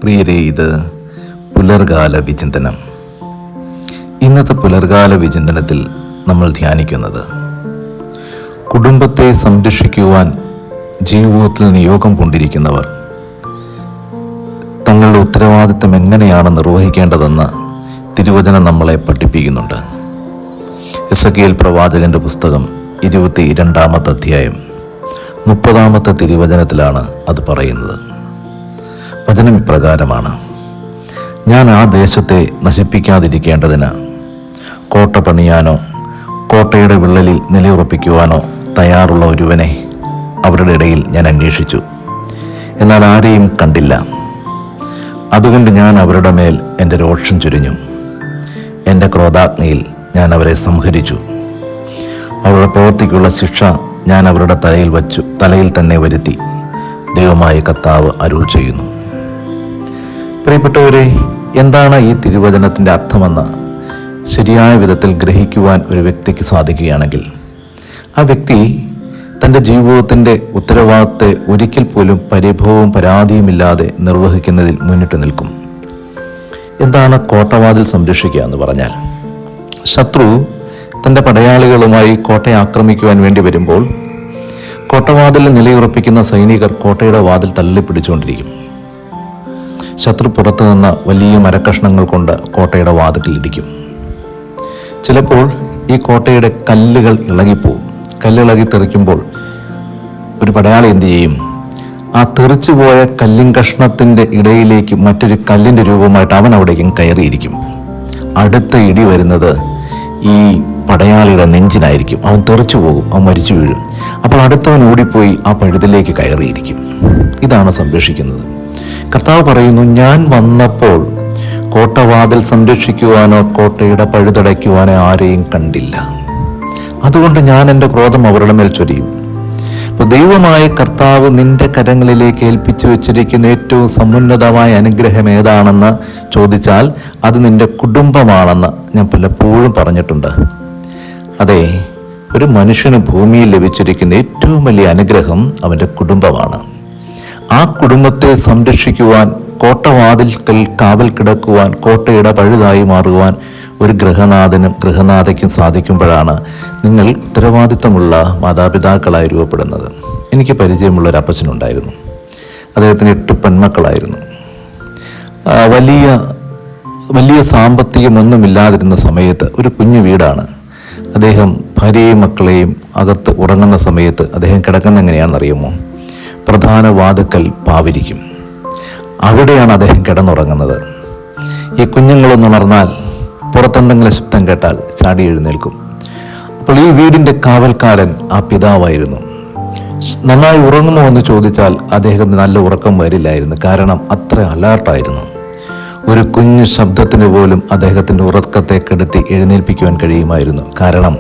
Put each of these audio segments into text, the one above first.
പ്രിയരെ, ഇത് പുലർകാല വിചിന്തനം. ഇന്നത്തെ പുലർകാല വിചിന്തനത്തിൽ നമ്മൾ ധ്യാനിക്കുന്നത് കുടുംബത്തെ സംരക്ഷിക്കുവാൻ ജീവിതത്തിൽ നിയോഗം കൊണ്ടിരിക്കുന്നവർ തങ്ങളുടെ ഉത്തരവാദിത്തം എങ്ങനെയാണ് നിർവഹിക്കേണ്ടതെന്ന് തിരുവചനം നമ്മളെ പഠിപ്പിക്കുന്നുണ്ട്. എസെക്കിയേൽ പ്രവാചകന്റെ പുസ്തകം 22-ാമത്തെ അധ്യായം 30-ാമത്തെ തിരുവചനത്തിലാണ് അത് പറയുന്നത്. വചനം ഇപ്രകാരമാണ്: ഞാൻ ആ ദേശത്തെ നശിപ്പിക്കാതിരിക്കേണ്ടതിന് കോട്ട പണിയാനോ കോട്ടയുടെ വിള്ളലിൽ നിലയുറപ്പിക്കുവാനോ തയ്യാറുള്ള ഒരുവനെ അവരുടെ ഇടയിൽ ഞാൻ അന്വേഷിച്ചു, എന്നാൽ ആരെയും കണ്ടില്ല. അതുകൊണ്ട് ഞാൻ അവരുടെ മേൽ എൻ്റെ രോഷം ചൊരിഞ്ഞു, എൻ്റെ ക്രോധാഗ്നിയിൽ ഞാൻ അവരെ സംഹരിച്ചു. അവരുടെ പ്രവൃത്തിക്കുള്ള ശിക്ഷ ഞാൻ അവരുടെ തലയിൽ തന്നെ വരുത്തി. ദൈവമായ കർത്താവ് അരുൾ ചെയ്യുന്നു. പ്രിയപ്പെട്ടവരെ, എന്താണ് ഈ തിരുവചനത്തിൻ്റെ അർത്ഥമെന്ന് ശരിയായ വിധത്തിൽ ഗ്രഹിക്കുവാൻ ഒരു വ്യക്തിക്ക് സാധിക്കുകയാണെങ്കിൽ ആ വ്യക്തി തൻ്റെ ജീവിതത്തിൻ്റെ ഉത്തരവാദിത്തത്തെ ഒരിക്കൽ പോലും പരിഭവവും പരാതിയുമില്ലാതെ നിർവഹിക്കുന്നതിൽ മുന്നിട്ട് നിൽക്കും. എന്താണ് കോട്ടവാതിൽ സംരക്ഷിക്കുക എന്ന് പറഞ്ഞാൽ? ശത്രു തൻ്റെ പടയാളികളുമായി കോട്ടയെ ആക്രമിക്കുവാൻ വേണ്ടി വരുമ്പോൾ കോട്ടവാതിൽ നിലയുറപ്പിക്കുന്ന സൈനികർ കോട്ടയുടെ വാതിൽ തള്ളിപ്പിടിച്ചുകൊണ്ടിരിക്കും. ശത്രു പുറത്തു നിന്ന് വലിയ മരക്കഷ്ണങ്ങൾ കൊണ്ട് കോട്ടയുടെ വാതിലിരിക്കും. ചിലപ്പോൾ ഈ കോട്ടയുടെ കല്ലുകൾ ഇളകിപ്പോവും. കല്ലിളകി തെറിക്കുമ്പോൾ ഒരു പടയാളി എന്ത് ചെയ്യും? ആ തെറിച്ചുപോയ കല്ലിൻ കഷ്ണത്തിൻ്റെ ഇടയിലേക്ക് മറ്റൊരു കല്ലിൻ്റെ രൂപമായിട്ട് അവൻ അവിടേക്കും കയറിയിരിക്കും. അടുത്ത ഇടി വരുന്നത് ഈ പടയാളിയുടെ നെഞ്ചിനായിരിക്കും. അവൻ തെറിച്ചു പോകും, അവൻ മരിച്ചു വീഴും. അപ്പോൾ അടുത്തവൻ ഓടിപ്പോയി ആ പഴുതിലേക്ക് കയറിയിരിക്കും. ഇതാണ് സംരക്ഷിക്കുന്നത്. കർത്താവ് പറയുന്നു, ഞാൻ വന്നപ്പോൾ കോട്ടവാതിൽ സംരക്ഷിക്കുവാനോ കോട്ടയുടെ പഴുതടയ്ക്കുവാനോ ആരെയും കണ്ടില്ല. അതുകൊണ്ട് ഞാൻ എൻ്റെ ക്രോധം അവരുടെ മേൽ ചൊരിയും. അപ്പോൾ ദൈവമായ കർത്താവ് നിന്റെ കരങ്ങളിലേക്ക് ഏൽപ്പിച്ചു വെച്ചിരിക്കുന്ന ഏറ്റവും സമുന്നതമായ അനുഗ്രഹം ഏതാണെന്ന് ചോദിച്ചാൽ അത് നിന്റെ കുടുംബമാണെന്ന് ഞാൻ പലപ്പോഴും പറഞ്ഞിട്ടുണ്ട്. അതെ, ഒരു മനുഷ്യന് ഭൂമിയിൽ ലഭിച്ചിരിക്കുന്ന ഏറ്റവും വലിയ അനുഗ്രഹം അവൻ്റെ കുടുംബമാണ്. ആ കുടുംബത്തെ സംരക്ഷിക്കുവാൻ, കോട്ടവാതിൽക്കൽ കാവൽ കിടക്കുവാൻ, കോട്ടയുടെ പഴുതായി മാറുവാൻ ഒരു ഗൃഹനാഥയ്ക്കും സാധിക്കുമ്പോഴാണ് നിങ്ങൾ ഉത്തരവാദിത്തമുള്ള മാതാപിതാക്കളായി രൂപപ്പെടുന്നത്. എനിക്ക് പരിചയമുള്ള ഒരു അപ്പച്ചനുണ്ടായിരുന്നു. അദ്ദേഹത്തിന് 8 പെൺമക്കളായിരുന്നു. വലിയ സാമ്പത്തികമൊന്നുമില്ലാതിരുന്ന സമയത്ത് ഒരു കുഞ്ഞു വീടാണ്. അദ്ദേഹം ഭാര്യയെയും മക്കളെയും അകത്ത് ഉറങ്ങുന്ന സമയത്ത് അദ്ദേഹം കിടക്കുന്ന എങ്ങനെയാണെന്നറിയുമോ? പ്രധാന വാതുക്കൽ പാവിരിക്കും. അവിടെയാണ് അദ്ദേഹം കിടന്നുറങ്ങുന്നത്. ഈ കുഞ്ഞുങ്ങളൊന്നുണർന്നാൽ, പുറത്തെന്തെങ്കിലും ശബ്ദം കേട്ടാൽ ചാടി എഴുന്നേൽക്കും. അപ്പോൾ ഈ വീടിൻ്റെ കാവൽക്കാരൻ ആ പിതാവായിരുന്നു. നന്നായി ഉറങ്ങുമോ എന്ന് ചോദിച്ചാൽ അദ്ദേഹത്തിന് നല്ല ഉറക്കം വരില്ലായിരുന്നു. കാരണം അത്ര അലേർട്ടായിരുന്നു. ഒരു കുഞ്ഞു ശബ്ദത്തിന് പോലും അദ്ദേഹത്തിൻ്റെ ഉറക്കത്തെ കെടുത്തി എഴുന്നേൽപ്പിക്കുവാൻ കഴിയുമായിരുന്നു. കാരണം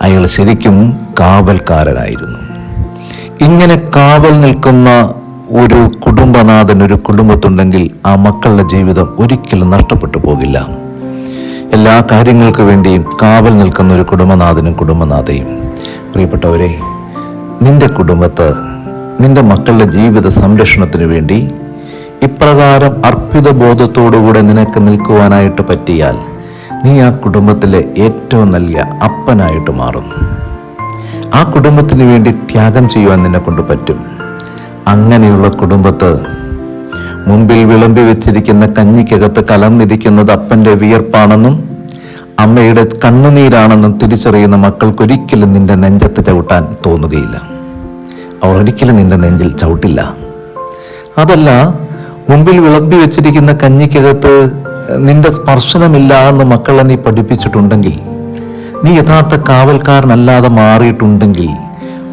അയാൾ ശരിക്കും കാവൽക്കാരനായിരുന്നു. ഇങ്ങനെ കാവൽ നിൽക്കുന്ന ഒരു കുടുംബനാഥൻ ഒരു കുടുംബത്തുണ്ടെങ്കിൽ ആ മക്കളുടെ ജീവിതം ഒരിക്കലും നഷ്ടപ്പെട്ടു പോകില്ല. എല്ലാ കാര്യങ്ങൾക്ക് വേണ്ടിയും കാവൽ നിൽക്കുന്ന ഒരു കുടുംബനാഥനും കുടുംബനാഥയും. പ്രിയപ്പെട്ടവരെ, നിന്റെ കുടുംബത്ത് നിന്റെ മക്കളുടെ ജീവിത സംരക്ഷണത്തിനു വേണ്ടി ഇപ്രകാരം അർപ്പിത ബോധത്തോടുകൂടെ നിനക്ക് നിൽക്കുവാനായിട്ട് പറ്റിയാൽ നീ ആ കുടുംബത്തിലെ ഏറ്റവും നല്ല അപ്പനായിട്ട് മാറും. ആ കുടുംബത്തിന് വേണ്ടി ത്യാഗം ചെയ്യുവാൻ നിന്നെ കൊണ്ട് പറ്റും. അങ്ങനെയുള്ള കുടുംബത്ത് മുൻപിൽ വിളമ്പി വെച്ചിരിക്കുന്ന കഞ്ഞിക്കകത്ത് കലർന്നിരിക്കുന്നത് അപ്പൻ്റെ വിയർപ്പാണെന്നും അമ്മയുടെ കണ്ണുനീരാണെന്നും തിരിച്ചറിയുന്ന മക്കൾക്കൊരിക്കലും നിന്റെ നെഞ്ചത്ത് ചവിട്ടാൻ തോന്നുകയില്ല. അവർ ഒരിക്കലും നിന്റെ നെഞ്ചിൽ ചവിട്ടില്ല. അതല്ല, മുമ്പിൽ വിളമ്പി വെച്ചിരിക്കുന്ന കഞ്ഞിക്കകത്ത് നിന്റെ സ്പർശനമില്ല എന്ന് മക്കളെ നീ പഠിപ്പിച്ചിട്ടുണ്ടെങ്കിൽ, നീ യഥാർത്ഥ കാവൽക്കാരനല്ലാതെ മാറിയിട്ടുണ്ടെങ്കിൽ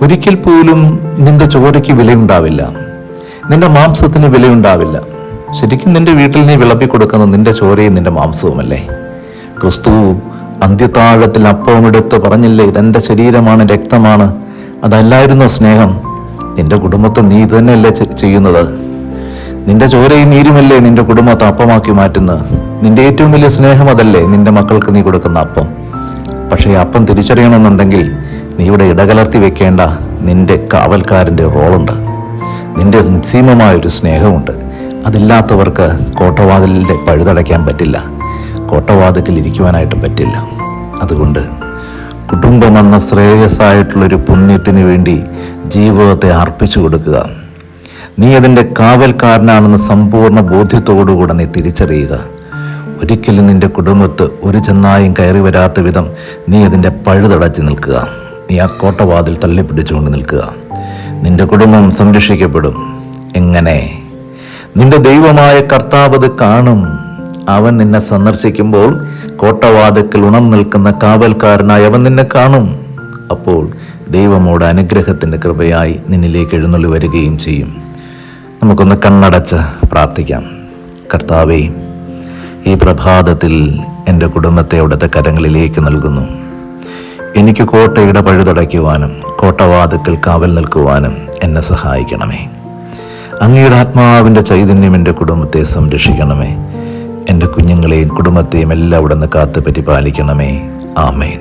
ഒരിക്കൽ പോലും നിന്റെ ചോരയ്ക്ക് വിലയുണ്ടാവില്ല, നിന്റെ മാംസത്തിന് വിലയുണ്ടാവില്ല. ശരിക്കും നിന്റെ വീട്ടിൽ നീ വിളമ്പി കൊടുക്കുന്ന നിന്റെ ചോരയും നിന്റെ മാംസവുമല്ലേ? ക്രിസ്തു അന്ത്യത്താഴത്തിൽ അപ്പമെടുത്ത് പറഞ്ഞില്ലേ, ഇതെൻ്റെ ശരീരമാണ്, രക്തമാണ്. അതല്ലായിരുന്നോ സ്നേഹം? നിന്റെ കുടുംബത്തെ നീ ഇത് തന്നെയല്ലേ ചെയ്യുന്നത്? നിന്റെ ചോരയും നീരുമല്ലേ നിന്റെ കുടുംബത്തെ അപ്പമാക്കി മാറ്റുന്നത്? നിന്റെ ഏറ്റവും വലിയ സ്നേഹം അതല്ലേ നിന്റെ മക്കൾക്ക് നീ കൊടുക്കുന്ന അപ്പം? പക്ഷേ അപ്പം തിരിച്ചറിയണമെന്നുണ്ടെങ്കിൽ നീ ഇവിടെ ഇടകലർത്തി വെക്കേണ്ട നിന്റെ കാവൽക്കാരൻ്റെ റോളുണ്ട്. നിന്റെ നിസ്സീമമായൊരു സ്നേഹമുണ്ട്. അതില്ലാത്തവർക്ക് കോട്ടവാതിലിൻ്റെ പഴുതടയ്ക്കാൻ പറ്റില്ല, കോട്ടവാതിക്കൽ ഇരിക്കുവാനായിട്ട് പറ്റില്ല. അതുകൊണ്ട് കുടുംബമെന്ന ശ്രേയസ്സായിട്ടുള്ളൊരു പുണ്യത്തിന് വേണ്ടി ജീവിതത്തെ അർപ്പിച്ചു കൊടുക്കുക. നീ അതിൻ്റെ കാവൽക്കാരനാണെന്ന് സമ്പൂർണ്ണ ബോധ്യത്തോടുകൂടെ നീ തിരിച്ചറിയുക. ഒരിക്കലും നിൻ്റെ കുടുംബത്ത് ഒരു ചെന്നായും കയറി വരാത്ത വിധം നീ അതിൻ്റെ പഴുതടച്ച് നിൽക്കുക. നീ ആ കോട്ടവാതിൽ തള്ളിപ്പിടിച്ചുകൊണ്ട് നിൽക്കുക. നിൻ്റെ കുടുംബം സംരക്ഷിക്കപ്പെടും. എങ്ങനെ? നിന്റെ ദൈവമായ കർത്താവ് അത് കാണും. അവൻ നിന്നെ സന്ദർശിക്കുമ്പോൾ കോട്ടവാതിക്കൽ ഉണർന്നു നിൽക്കുന്ന കാവൽക്കാരനായി അവൻ നിന്നെ കാണും. അപ്പോൾ ദൈവമോട് അനുഗ്രഹത്തിൻ്റെ കൃപയായി നിന്നിലേക്ക് എഴുന്നള്ളി വരികയും ചെയ്യും. നമുക്കൊന്ന് കണ്ണടച്ച് പ്രാർത്ഥിക്കാം. കർത്താവേ, ഈ പ്രഭാതത്തിൽ എൻ്റെ കുടുംബത്തെ അവിടുത്തെ കരങ്ങളിലേക്ക് നൽകുന്നു. എനിക്ക് കോട്ടയുടെ പഴുതടയ്ക്കുവാനും കോട്ടവാതിക്കൽ കാവൽ നിൽക്കുവാനും എന്നെ സഹായിക്കണമേ. അങ്ങയുടെ ആത്മാവിൻ്റെ ചൈതന്യം എൻ്റെ കുടുംബത്തെ സംരക്ഷിക്കണമേ. എൻ്റെ കുഞ്ഞുങ്ങളെയും കുടുംബത്തെയും എല്ലാം അവിടുന്ന് കാത്ത് പരിപാലിക്കണമേ. ആമേൻ.